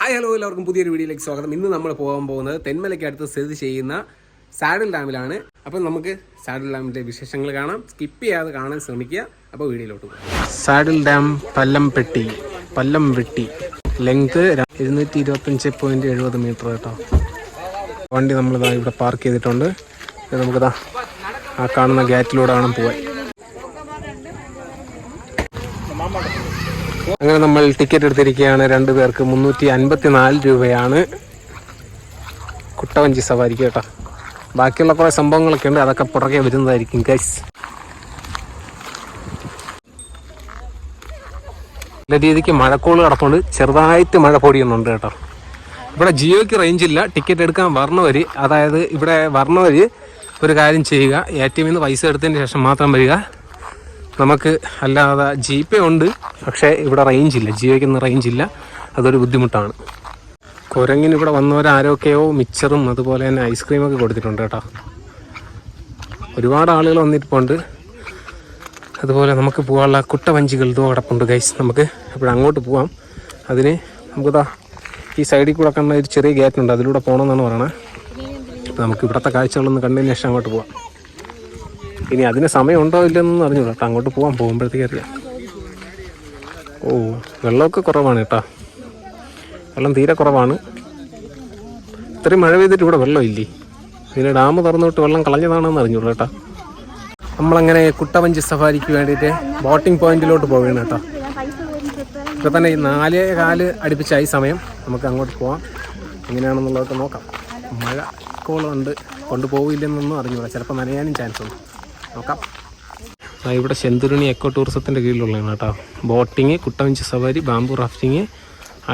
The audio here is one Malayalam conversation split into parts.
ഹായ് ഹലോ എല്ലാവർക്കും പുതിയൊരു വീഡിയോയിലേക്ക് സ്വാഗതം. ഇന്ന് നമ്മൾ പോകാൻ പോകുന്നത് തെന്മലയ്ക്ക് അടുത്ത് സ്ഥിതി ചെയ്യുന്ന സാഡിൽ ഡാമിലാണ്. അപ്പോൾ നമുക്ക് സാഡിൽ ഡാമിൻ്റെ വിശേഷങ്ങൾ കാണാം. സ്കിപ്പ് ചെയ്യാതെ കാണാൻ ശ്രമിക്കുക. അപ്പോൾ വീഡിയോയിലോട്ട് പോകും. സാഡിൽ ഡാം പല്ലം വെട്ടി ലെങ്ത് 225.70 മീറ്റർ കേട്ടോ. വണ്ടി നമ്മളിതാ ഇവിടെ പാർക്ക് ചെയ്തിട്ടുണ്ട്. നമുക്കിതാ ആ കാണുന്ന ഗേറ്റിലൂടെ വേണം പോവാൻ. അങ്ങനെ നമ്മൾ ടിക്കറ്റ് എടുത്തിരിക്കുകയാണ്. 2 പേർക്ക് 354 രൂപയാണ് കുട്ടവഞ്ചി സവാരിക്ക് കേട്ടോ. ബാക്കിയുള്ള കുറേ സംഭവങ്ങളൊക്കെ ഉണ്ട്, അതൊക്കെ പുറകെ വരുന്നതായിരിക്കും ഗൈസ്. നല്ല രീതിക്ക് മഴക്കോള് കിടപ്പുണ്ട്, ചെറുതായിട്ട് മഴ പൊടിയുന്നുണ്ട് കേട്ടോ. ഇവിടെ ജിയോയ്ക്ക് റേഞ്ചില്ല. ടിക്കറ്റ് എടുക്കാൻ വരണവർ, അതായത് ഇവിടെ വരണവർ ഒരു കാര്യം ചെയ്യുക, ATM നിന്ന് പൈസ എടുത്തതിന് ശേഷം മാത്രം വരിക. നമുക്ക് അല്ലാതെ GPay ഉണ്ട്, പക്ഷേ ഇവിടെ റേഞ്ചില്ല, ജിയോയ്ക്കൊന്നും റേഞ്ചില്ല. അതൊരു ബുദ്ധിമുട്ടാണ്. കുരങ്ങിന് ഇവിടെ വന്നവരാരൊക്കെയോ മിച്ചറും അതുപോലെ തന്നെ ഐസ്ക്രീമൊക്കെ കൊടുത്തിട്ടുണ്ട് കേട്ടോ. ഒരുപാട് ആളുകൾ വന്നിട്ടുണ്ട്. അതുപോലെ നമുക്ക് പോകാനുള്ള കുട്ടവഞ്ചികൾ ഇതോ കിടപ്പുണ്ട് ഗൈസ്. നമുക്ക് അപ്പോൾ അങ്ങോട്ട് പോവാം. അതിന് നമുക്കിതാ ഈ സൈഡിൽ കൂടെ കണ്ട ഒരു ചെറിയ ഗേറ്റുണ്ട്, അതിലൂടെ പോകണമെന്നാണ് പറയണത്. അപ്പോൾ നമുക്ക് ഇവിടുത്തെ കാഴ്ചകളൊന്ന് കണ്ടതിന് ശേഷം അങ്ങോട്ട് പോവാം. ഇനി അതിന് സമയമുണ്ടോ ഇല്ലെന്നൊന്നും അറിഞ്ഞു കേട്ടോ. അങ്ങോട്ട് പോകുമ്പോഴത്തേക്ക് അറിയാം. ഓ, വെള്ളമൊക്കെ കുറവാണ് കേട്ടോ. വെള്ളം തീരെ കുറവാണ്. ഇത്രയും മഴ പെയ്തിട്ട് ഇവിടെ വെള്ളമില്ലേ? ഇതിന് ഡാം തുറന്നിട്ട് വെള്ളം കളഞ്ഞതാണെന്ന് അറിഞ്ഞുള്ളൂ കേട്ടോ. നമ്മളങ്ങനെ കുട്ടവഞ്ചി സഫാരിക്ക് വേണ്ടിയിട്ട് ബോട്ടിംഗ് പോയിന്റിലോട്ട് പോവുകയാണ് കേട്ടോ. ഇപ്പോൾ തന്നെ 4:15 അടുപ്പിച്ചായി സമയം. നമുക്ക് അങ്ങോട്ട് പോവാം. എങ്ങനെയാണെന്നുള്ളതൊക്കെ നോക്കാം. മഴ കോളുണ്ട്, കൊണ്ടുപോകില്ലെന്നൊന്നും അറിഞ്ഞൂടാ. ചിലപ്പോൾ നനയാനും ചാൻസ് ഉണ്ട്, നോക്കാം. ഇവിടെ ശെന്തുരുണി എക്കോ ടൂറിസത്തിൻ്റെ കീഴിലുള്ളതാണ് കേട്ടോ. ബോട്ടിങ്, കുട്ടവഞ്ചി സവാരി, bamboo rafting,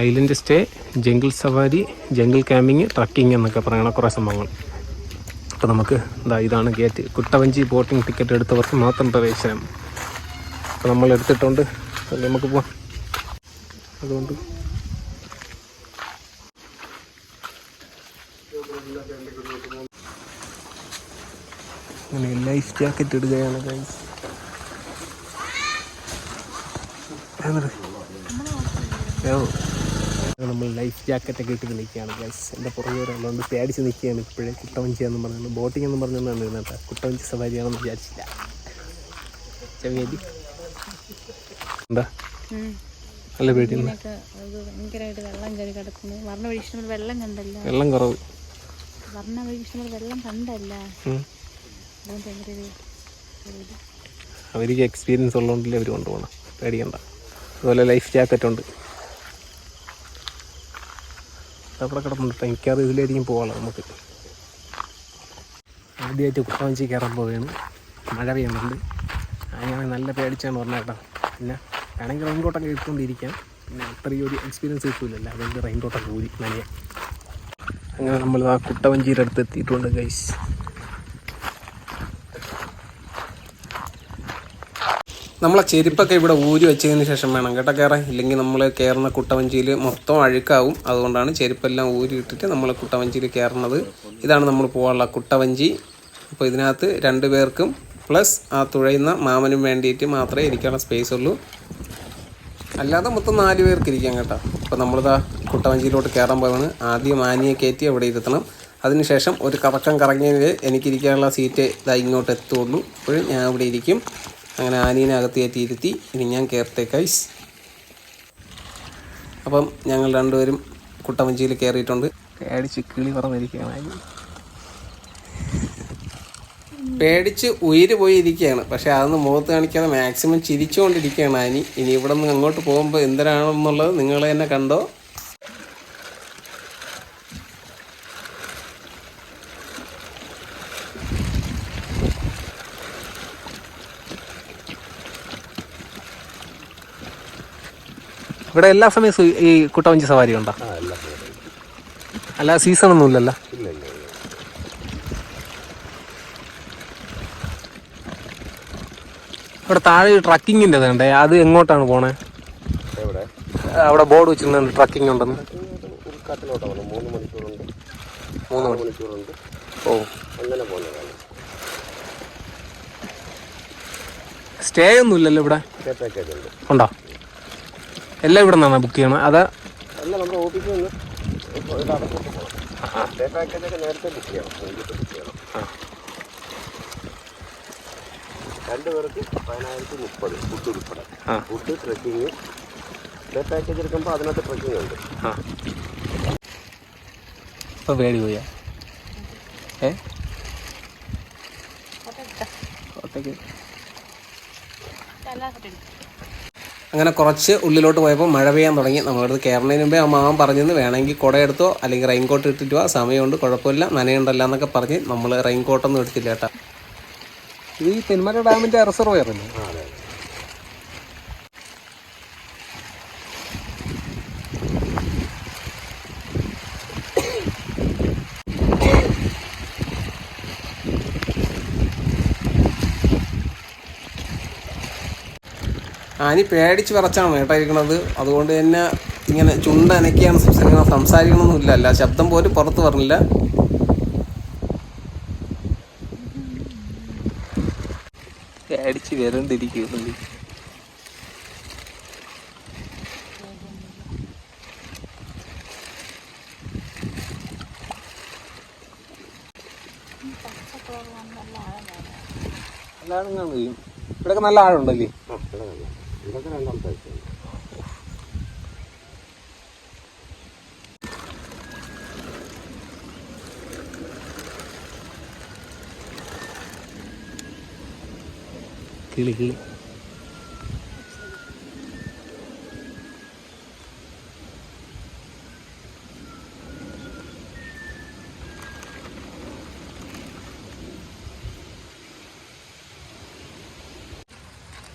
island stay, jungle സവാരി, ജംഗിൾ ക്യാമ്പിങ്, ട്രക്കിങ് എന്നൊക്കെ പറയണ കുറേ സംഭവങ്ങൾ. അപ്പോൾ നമുക്ക് ഇതാണ് ഗേറ്റ്. കുട്ടവഞ്ചി ബോട്ടിങ് ടിക്കറ്റ് എടുത്തവർക്ക് മാത്രം പ്രവേശനം. അപ്പോൾ നമ്മൾ എടുത്തിട്ടുണ്ട്, നമുക്ക് പോവാം. അതുകൊണ്ട് അങ്ങനെ ലൈഫ് ജാക്കറ്റ് ഇടുകയാണ് ഗൈസ്. നമ്മൾ ലൈഫ് ജാക്കറ്റൊക്കെ ഇട്ട് നിൽക്കുകയാണ് ഗൈസ്. എൻ്റെ പുറകെ ഒരാളുണ്ട്, പേടിച്ച് നിൽക്കുകയാണ് ഇപ്പോഴേ. കുട്ടവഞ്ചി എന്നും പറഞ്ഞു, ബോട്ടിംഗ് എന്നും പറഞ്ഞാണ് കേട്ടോ. കുട്ടവഞ്ചി സവാരിയാണെന്ന് വിചാരിച്ചില്ല. ചെവിയേരി എന്താ നല്ല പേടി, വെള്ളം കുറവ്, അവർക്ക് എക്സ്പീരിയൻസ് ഉള്ളതുകൊണ്ടല്ലേ അവർ കൊണ്ടുപോകണം, പേടിക്കണ്ട. അതുപോലെ ലൈഫ് ജാക്കറ്റ് ഉണ്ട്, അവിടെ കിടപ്പുണ്ട്. എനിക്കത് ഇതിലായിരിക്കും പോകാമല്ലോ. നമുക്ക് ആദ്യമായിട്ട് കുട്ടവഞ്ചി കയറാൻ പോവുകയാണ്. മഴ പെയ്യുന്നുണ്ട്. അങ്ങനെ നല്ല പേടിച്ചാണ് പറഞ്ഞത് കേട്ടോ. പിന്നെ വേണമെങ്കിൽ റെയിൻകോട്ടൊക്കെ ഇട്ടുകൊണ്ടിരിക്കാം. പിന്നെ അത്രയും ഒരു എക്സ്പീരിയൻസ് കിട്ടില്ലല്ലോ, അതുകൊണ്ട് റെയിൻകോട്ടൊക്കെ ഊരി നനയാം. അങ്ങനെ നമ്മൾ ആ കുട്ടവഞ്ചിയുടെ അടുത്ത് എത്തിയിട്ടുണ്ട് ഗൈസ്. നമ്മളെ ചെരുപ്പൊക്കെ ഇവിടെ ഊരി വെച്ചതിന് ശേഷം വേണം കേട്ടോ കയറാൻ. ഇല്ലെങ്കിൽ നമ്മൾ കയറുന്ന കുട്ടവഞ്ചിയിൽ മൊത്തം അഴുക്കാവും. അതുകൊണ്ടാണ് ചെരുപ്പെല്ലാം ഊരി ഇട്ടിട്ട് നമ്മൾ കുട്ടവഞ്ചിയിൽ കയറുന്നത്. ഇതാണ് നമ്മൾ പോകാനുള്ള കുട്ടവഞ്ചി. അപ്പോൾ ഇതിനകത്ത് 2 പേർക്കും പ്ലസ് ആ തുഴയുന്ന മാമനും വേണ്ടിയിട്ട് മാത്രമേ ഇരിക്കാനുള്ള സ്പേസ് ഉള്ളൂ. അല്ലാതെ മൊത്തം 4 പേർക്ക് ഇരിക്കാം കേട്ടോ. അപ്പോൾ നമ്മളിതാ കുട്ടവഞ്ചിയിലോട്ട് കയറാൻ പോവാണ്. ആദ്യം ആനിയെ കയറ്റി അവിടെ ഇരുത്തണം. അതിനുശേഷം ഒരു കറക്കം കറങ്ങിയതിൽ എനിക്കിരിക്കാനുള്ള സീറ്റ് ഇതാ ഇങ്ങോട്ട് എത്തുള്ളൂ. അപ്പോഴും ഞാൻ അവിടെ ഇരിക്കും. അങ്ങനെ ആനീനെ അകത്ത് കയറ്റി ഇരുത്തി. ഇനി ഞാൻ കയറട്ടെ ഗൈസ്. അപ്പം ഞങ്ങൾ 2 പേരും കുട്ടവഞ്ചിയിൽ കയറിയിട്ടുണ്ട്. പേടിച്ച് കിളി പറഞ്ഞിരിക്കുകയാണ്, പേടിച്ച് ഉയിര് പോയിരിക്കുകയാണ്. പക്ഷേ അതൊന്ന് മുഖത്ത് കാണിക്കാതെ മാക്സിമം ചിരിച്ചുകൊണ്ടിരിക്കുകയാണ് ആനി. ഇനി ഇവിടെ നിന്ന് അങ്ങോട്ട് പോകുമ്പോൾ എന്തിനാണെന്നുള്ളത് നിങ്ങൾ തന്നെ കണ്ടോ. ഇവിടെ എല്ലാ സമയത്തും ഈ കുട്ടവഞ്ചി സവാരി ഉണ്ടോ? അല്ല സീസണൊന്നും ഇല്ലല്ലോ. ഇവിടെ താഴെ ട്രക്കിങ്ങിൻ്റെ വേണ്ടേ, അത് എങ്ങോട്ടാണ് പോണേ? അവിടെ ബോർഡ് വെച്ചിട്ടുണ്ട് ട്രക്കിംഗ് ഉണ്ടെന്ന്. 3 മണിക്കൂറുണ്ട്. ഓ, സ്റ്റേ ഒന്നും ഇല്ലല്ലോ ഇവിടെ? ഉണ്ടോ? എല്ലാം ഇവിടെ നിന്നാണ് ബുക്ക് ചെയ്യണം? അതാ അല്ല നമ്മുടെ ഓഫീസിൽ നിന്ന് ഇത് അടച്ചിട്ട് പോകണം. ഡേ പാക്കേജൊക്കെ നേരത്തെ ബുക്ക് ചെയ്യണം, മുൻകൂട്ടി ബുക്ക് ചെയ്യണം. 2 പേർക്ക് 10,030 ഫുഡ് ഉൾപ്പെടെ. Food, trekking. ഡേ പാക്കേജ് എടുക്കുമ്പോൾ അതിനകത്ത് ട്രക്കിങ് ഉണ്ട്. ഇപ്പോൾ പേടി പോയാ അങ്ങനെ കുറച്ച് ഉള്ളിലോട്ട് പോയപ്പോൾ മഴ പെയ്യാൻ തുടങ്ങി. നമ്മളടുത്ത് കയറുന്നതിന് മുമ്പേ ആ മാമൻ പറഞ്ഞെന്ന് വേണമെങ്കിൽ കുടയെടുത്തോ അല്ലെങ്കിൽ റെയിൻകോട്ട് ഇട്ടിട്ട് പോവാ, സമയമുണ്ട്, കുഴപ്പമില്ല, നനയുണ്ടല്ല എന്നൊക്കെ പറഞ്ഞ് നമ്മൾ റെയിൻകോട്ടൊന്നും എടുത്തില്ല കേട്ടോ. ഇത് ഈ തെന്മല ഡാമിൻ്റെ റിസർവയർ അല്ലേ? ആനി പേടിച്ച് വിറച്ചാണ് കേട്ടായിരിക്കണത്. അതുകൊണ്ട് തന്നെ ഇങ്ങനെ ചുണ്ടനക്കിയാണ് സംസാരിക്കണമെന്നില്ല, അല്ല ശബ്ദം പോലും പുറത്ത് പറഞ്ഞില്ല. പേടിച്ച് വരണ്ടിരിക്കുന്നു. ഇവിടെയൊക്കെ നല്ല ആഴമുണ്ടല്ലേ? ഇതൊക്കെ 2-ാമത്തെ ആഴ്ച. കിളി കിളി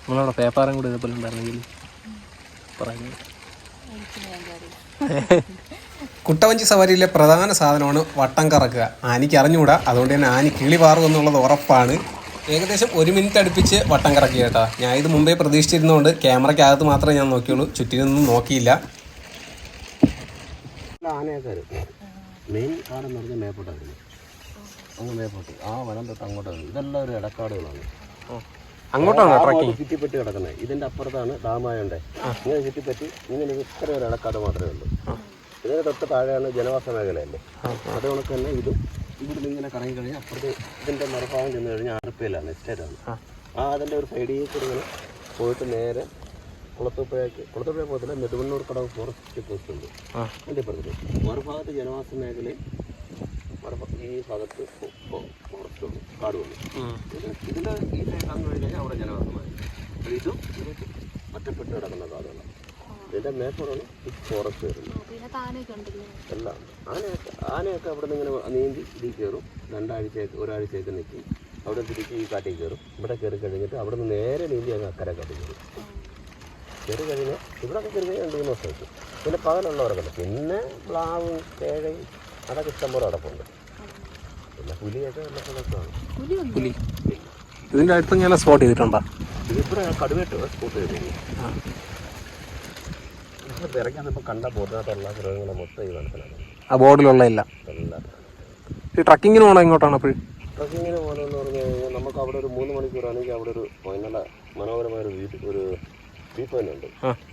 നമ്മളവിടെ പേപ്പാറും കൂടി ഇതേപോലെ ഉണ്ടായിരുന്നെങ്കിൽ പറഞ്ഞു. കുട്ടവഞ്ചി സവാരിയിലെ പ്രധാന സാധനമാണ് വട്ടം കറക്കുക. ആനിക്ക് അറിഞ്ഞുകൂടാ, അതുകൊണ്ട് തന്നെ ആനി കിളി പാറും എന്നുള്ളത് ഉറപ്പാണ്. ഏകദേശം 1 മിനിറ്റ് അടുപ്പിച്ച് വട്ടം കറക്കി കേട്ടോ. ഞാൻ ഇത് മുമ്പേ പ്രതീക്ഷിച്ചിരുന്നതുകൊണ്ട് ക്യാമറയ്ക്കകത്ത് മാത്രമേ ഞാൻ നോക്കിയുള്ളൂ, ചുറ്റിനൊന്നും നോക്കിയില്ല. ആനയൊക്കെ മെയിൻ കാടെന്ന് പറഞ്ഞാൽ മേപ്പോട്ടായിരുന്നു. അങ്ങ് മേപ്പോട്ട് ആ വനം തൊട്ട് അങ്ങോട്ടാണ്. ഇതെല്ലാം ഒരു ഇടക്കാടുകളാണ്. അങ്ങോട്ടാണ് ട്രക്കിംഗ് ചുറ്റിപ്പറ്റി കിടക്കുന്നത്. ഇതിന്റെ അപ്പുറത്താണ് ഡാമായുണ്ടേ. ഇങ്ങനെ ചുറ്റിപ്പറ്റി ഇങ്ങനെ ഇത്ര ഒരു ഇടക്കാട് മാത്രമേ ഉള്ളൂ. ഇതിന് തൊട്ട് താഴെയാണ് ജനവാസ മേഖലയല്ലേ. അത് കണക്ക് തന്നെ ഇതും ഇവിടുന്ന് ഇങ്ങനെ കറങ്ങി കഴിഞ്ഞാൽ അപ്പുറത്ത് ഇതിന്റെ മറുഭാഗം ചെന്ന് കഴിഞ്ഞാൽ ആർപ്പിയിലാണ്, എസ്റ്റേറ്റാണ്. അതിന്റെ ഒരു സൈഡിൽ കൂടി ഇങ്ങനെ പോയിട്ട് നേരെ കുളത്തൂപ്പുഴ പോകത്തില്ല, നെടുവണ്ണൂർ കടവ് ഫോറസ്റ്റ് പോസ്റ്റ് ഉണ്ട്. അതിൻ്റെ ഇപ്പുറത്ത് മറുഭാഗത്ത് ജനവാസ മേഖലയും ഈ ഭാഗത്ത് ഫോറസ്റ്റ് ഉണ്ട്, കാടുണ്ട്. ഇതിൻ്റെ ഈ സൈഡ് അങ്ങ് കഴിഞ്ഞാൽ അവിടെ ജനവാസമായി. ഇതും ഒറ്റപ്പെട്ട് കിടക്കുന്ന കാടുകളാണ്. ഇതിൻ്റെ മേപ്പോഴാണ് ഈ ഫോറസ്റ്റ് വരുന്നത്. എല്ലാം ആനയൊക്കെ അവിടെ നിന്ന് ഇങ്ങനെ നീന്തി ഇതിൽ കയറും. ഒരാഴ്ചയൊക്കെ നിൽക്കും. അവിടെ തിരിച്ച് ഈ കാട്ടിൽ കയറും. ഇവിടെ കയറി കഴിഞ്ഞിട്ട് അവിടെ നിന്ന് നേരെ നീന്തി അങ്ങ് അക്കരെ കാട്ടിൽ കയറും. കയറി കഴിഞ്ഞാൽ ഇവിടെയൊക്കെ കയറി കഴിഞ്ഞാൽ 2-3 ദിവസം വെക്കും. പിന്നെ പകലുള്ളവരൊക്കെ പിന്നെ പ്ലാവും തേഴയും അതൊക്കെ ഇഷ്ടംപോലെ അടപ്പുണ്ട്. പിന്നെ പുലിയൊക്കെ വല്ലപ്പോഴൊക്കെയാണ്. പുലി ഇതിൻ്റെ അടുത്ത് ഞാൻ സ്പോട്ട് ചെയ്തിട്ടുണ്ടോ? ഇതിവിടെ കടുവയിട്ട് സ്പോട്ട് ചെയ്തിരുന്നു. ഇറങ്ങി ഇപ്പോൾ കണ്ട ബോർഡിനകത്തുള്ള മൃഗങ്ങളെ മൊത്തം ഈ മനസ്സിലാണ്. ആ ബോർഡിലുള്ള എല്ലാം. ഈ ട്രക്കിങ്ങിന് പോകണം എങ്ങോട്ടാണ്? അപ്പോൾ ട്രക്കിങ്ങിന് പോകണമെന്ന് പറഞ്ഞു കഴിഞ്ഞാൽ നമുക്ക് അവിടെ ഒരു 3 മണിക്കൂറാണെങ്കിൽ അവിടെ ഒരു നല്ല മനോഹരമായ ഒരു വ്യൂ പോയിന്റ് ഉണ്ട്.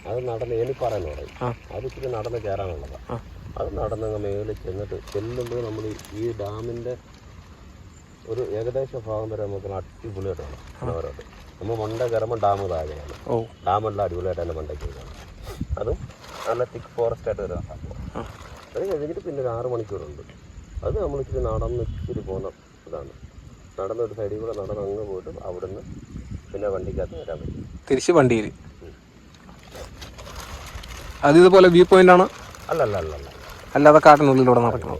അത് നടന്ന് ഏണിപ്പാറ എന്ന് പറയും. അത് ഇച്ചിരി നടന്ന് കയറാനുള്ളതാണ്. അത് നടന്നങ്ങ് മേളിൽ ചെല്ലുമ്പോൾ നമ്മൾ ഈ ഡാമിൻ്റെ ഒരു ഏകദേശ ഭാഗം വരെ നമുക്ക് അടിപൊളിയായിട്ടാണ് മനോഹരമായിട്ട്. നമ്മൾ മണ്ട കയറുമ്പോൾ ഡാം താഴെയാണ്. ഡാമെല്ലാം അടിപൊളിയായിട്ട് തന്നെ മണ്ടയ്ക്ക് വരികയാണ്. അതും നല്ല തിക്ക് ഫോറസ്റ്റ് ആയിട്ട് വരാൻ സംഭവം. അത് കഴിഞ്ഞിട്ട് പിന്നെ ഒരു 6 മണിക്കൂറുണ്ട്. അത് നമ്മൾ ഇച്ചിരി നടന്ന് പോകുന്ന ഇതാണ്. നടന്നൊരു സൈഡിൽ കൂടെ നടന്ന് അങ്ങ് പോയിട്ട് അവിടെ നിന്ന് പിന്നെ വണ്ടിക്കകത്ത് വരാൻ പറ്റും. തിരിച്ച് വണ്ടിയിൽ അത് ഇതുപോലെ വ്യൂ പോയിന്റ് ആണ്? അല്ല അല്ലാതെ കാട്ടിനുള്ളിലൂടെ നടക്കണം.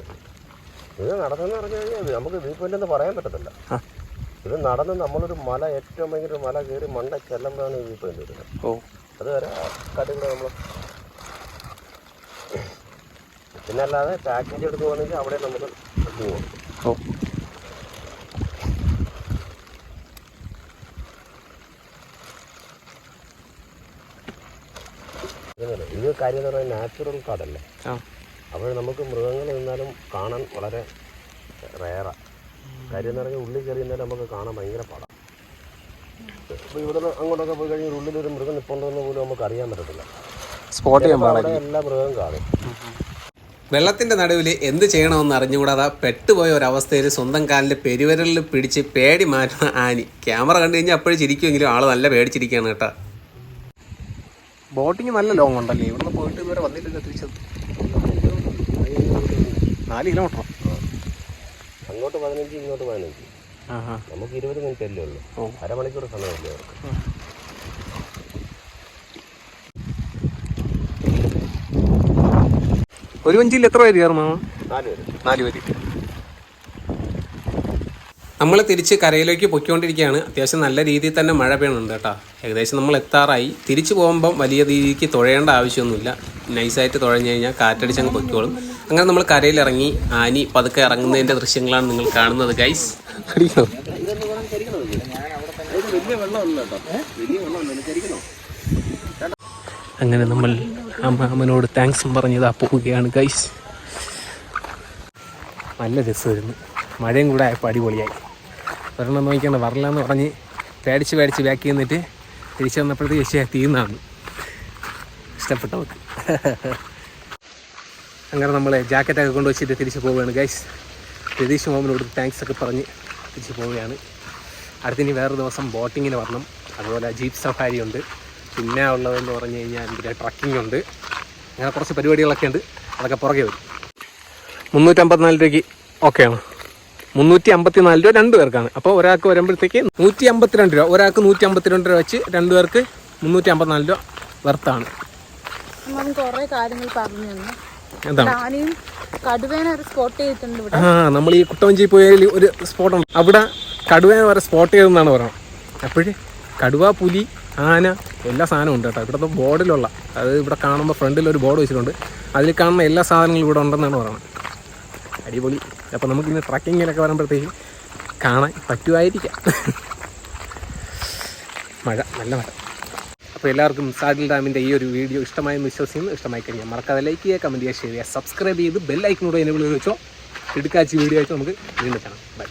ഇത് നടന്നെന്ന് പറഞ്ഞു കഴിഞ്ഞാൽ നമുക്ക് വ്യൂ പോയിന്റ് എന്ന് പറയാൻ പറ്റത്തില്ല. ഇത് നടന്ന് നമ്മളൊരു മല, ഏറ്റവും ഭയങ്കര മല കയറി മണ്ട ചെല്ലുമ്പോഴാണ് ഈ വ്യൂ പോയിന്റ് വരുന്നത്. അതുവരെ കാട്ടിലൂടെ നമ്മൾ പിന്നെ അല്ലാതെ പാക്കേജ് എടുത്ത് പോകണമെങ്കിൽ അവിടെ നമുക്ക് പോകും. ഇത് കാര്യം എന്ന് പറഞ്ഞാൽ നാച്ചുറൽ കാടല്ലേ. അപ്പോൾ നമുക്ക് മൃഗങ്ങൾ നിന്നാലും കാണാൻ വളരെ റെയറാണ്. കാര്യം എന്ന് പറഞ്ഞാൽ ഉള്ളിൽ കയറി നിന്നാലും നമുക്ക് കാണാൻ ഭയങ്കര പാടാണ്. അപ്പോൾ ഇവിടെ അങ്ങോട്ടൊക്കെ പോയി കഴിഞ്ഞാൽ ഉള്ളിലൊരു മൃഗം നിൽപ്പുണ്ടോയെന്ന് പോലും നമുക്ക് അറിയാൻ പറ്റത്തില്ല. സ്പോട്ട് ചെയ്യാൻ പാടില്ല. എല്ലാ മൃഗവും കാണും. വെള്ളത്തിൻ്റെ നടുവിൽ എന്ത് ചെയ്യണമെന്ന് അറിഞ്ഞുകൂടാതെ പെട്ടുപോയ ഒരവസ്ഥയിൽ സ്വന്തം കാലിൽ പെരുവിരലിൽ പിടിച്ച് പേടി മാറ്റുന്ന ആനി. ക്യാമറ കണ്ടു കഴിഞ്ഞാൽ അപ്പോഴും ചിരിക്കുമെങ്കിലും ആൾ നല്ല പേടിച്ചിരിക്കുകയാണ് കേട്ടോ. ബോട്ടിങ് നല്ല ലോങ് ഉണ്ടല്ലേ? ഇവിടുന്ന് പോയിട്ട് ഇതുവരെ വന്നിട്ടില്ല തിരിച്ചത്. 4 കിലോമീറ്ററോ? അങ്ങോട്ട് 15, ഇങ്ങോട്ട് 15. നമുക്ക് 20 മിനിറ്റ് അല്ലേ ഉള്ളൂ. അരമണിക്കൂർ സമയമല്ലേ അവർക്ക്. ഒരു വഞ്ചിയിൽ എത്ര പേര് കയറും? 4 പേര്. നമ്മൾ തിരിച്ച് കരയിലേക്ക് പൊയ്ക്കൊണ്ടിരിക്കുകയാണ്. അത്യാവശ്യം നല്ല രീതിയിൽ തന്നെ മഴ പെയ്യുന്നുണ്ട് കേട്ടോ. ഏകദേശം നമ്മൾ എത്താറായി. തിരിച്ചു പോകുമ്പം വലിയ രീതിക്ക് തുഴയേണ്ട ആവശ്യമൊന്നുമില്ല. നൈസായിട്ട് തുഴഞ്ഞു കഴിഞ്ഞാൽ കാറ്റടിച്ചങ്ങ് പൊയ്ക്കോളും. അങ്ങനെ നമ്മൾ കരയിലിറങ്ങി. ആനി പതുക്കെ ഇറങ്ങുന്നതിൻ്റെ ദൃശ്യങ്ങളാണ് നിങ്ങൾ കാണുന്നത് ഗൈസ്. അങ്ങനെ നമ്മൾ അമ്മനോട് താങ്ക്സും പറഞ്ഞതാ പോവുകയാണ് ഗൈസ്. നല്ല രസമായിരുന്നു. മഴയും കൂടെ ആയപ്പോൾ അടിപൊളിയായി. ഒരെണ്ണം നോക്കിക്കണ്ട വരലെന്ന് പറഞ്ഞ് പേടിച്ച് ബാക്കി നിന്നിട്ട് തിരിച്ചു വന്നപ്പോഴത്തേക്ക് ശരിയായി തീർന്നാണ്. ഇഷ്ടപ്പെട്ടവർക്ക്. അങ്ങനെ നമ്മൾ ജാക്കറ്റൊക്കെ കൊണ്ട് വെച്ചിട്ട് തിരിച്ച് പോവുകയാണ് ഗൈസ്. രതീഷ് മോമനോട് താങ്ക്സ് ഒക്കെ പറഞ്ഞ് തിരിച്ച് പോവുകയാണ്. അടുത്തിനി വേറെ ദിവസം ബോട്ടിങ്ങിന് വരണം. അതുപോലെ ജീപ്പ് സഫാരി ഉണ്ട്. പിന്നെ ഉള്ളതെന്ന് പറഞ്ഞു കഴിഞ്ഞാൽ ഇതിൻ്റെ ട്രക്കിംഗ് ഉണ്ട്. അങ്ങനെ കുറച്ച് പരിപാടികളൊക്കെ ഉണ്ട്. അതൊക്കെ പുറകെ വരും. 354 രൂപയ്ക്ക് ഓക്കെയാണ്. 354 രൂപ 2 പേർക്കാണ്. അപ്പോൾ ഒരാൾക്ക് വരുമ്പോഴത്തേക്ക് 152 രൂപ. ഒരാൾക്ക് 152 രൂപ വെച്ച് 2 പേർക്ക് 354 രൂപ വെർത്താണ്. കുറേ കാര്യങ്ങൾ പറഞ്ഞു തന്നു. എന്താണ്? നമ്മൾ ഈ കുട്ടവഞ്ചി പോയാൽ ഒരു സ്പോട്ടുണ്ട്. അവിടെ കടുവേനെ വരെ സ്പോട്ട് ചെയ്തെന്നാണ് പറയുന്നത്. അപ്പോഴേ കടുവ, പുലി, ആന എല്ലാ സാധനവും ഉണ്ട് കേട്ടോ. ഇവിടുത്തെ ബോർഡിലുള്ള, അത് ഇവിടെ കാണുമ്പോൾ ഫ്രണ്ടിൽ ഒരു ബോർഡ് വെച്ചിട്ടുണ്ട്. അതിൽ കാണുന്ന എല്ലാ സാധനങ്ങളും ഇവിടെ ഉണ്ടെന്നാണ് പറയുന്നത്. അടിപൊളി. അപ്പോൾ നമുക്കിന്ന് ട്രക്കിങ്ങിലൊക്കെ വരുമ്പോഴത്തേക്കും കാണാൻ പറ്റുമായിരിക്കാം. മഴ, നല്ല മഴ. അപ്പോൾ എല്ലാവർക്കും സാഡിൽ ഡാമിൻ്റെ ഈ ഒരു വീഡിയോ ഇഷ്ടമായെന്ന് വിശ്വസിക്കുന്നു. ഇഷ്ടമായി കഴിഞ്ഞാൽ മറക്കാതെ ലൈക്ക് ചെയ്യുക, കമൻറ്റ് ചെയ്യുക, ഷെയർ ചെയ്യുക, സബ്സ്ക്രൈബ് ചെയ്ത് ബെല്ലൈക്കനോട് എനേബിൾ ചെയ്ത് വെച്ചോ. ഇടുക്കാച്ചി വീഡിയോ ആയിട്ട് നമുക്ക് വീണ്ടും കാണാം. ബൈ.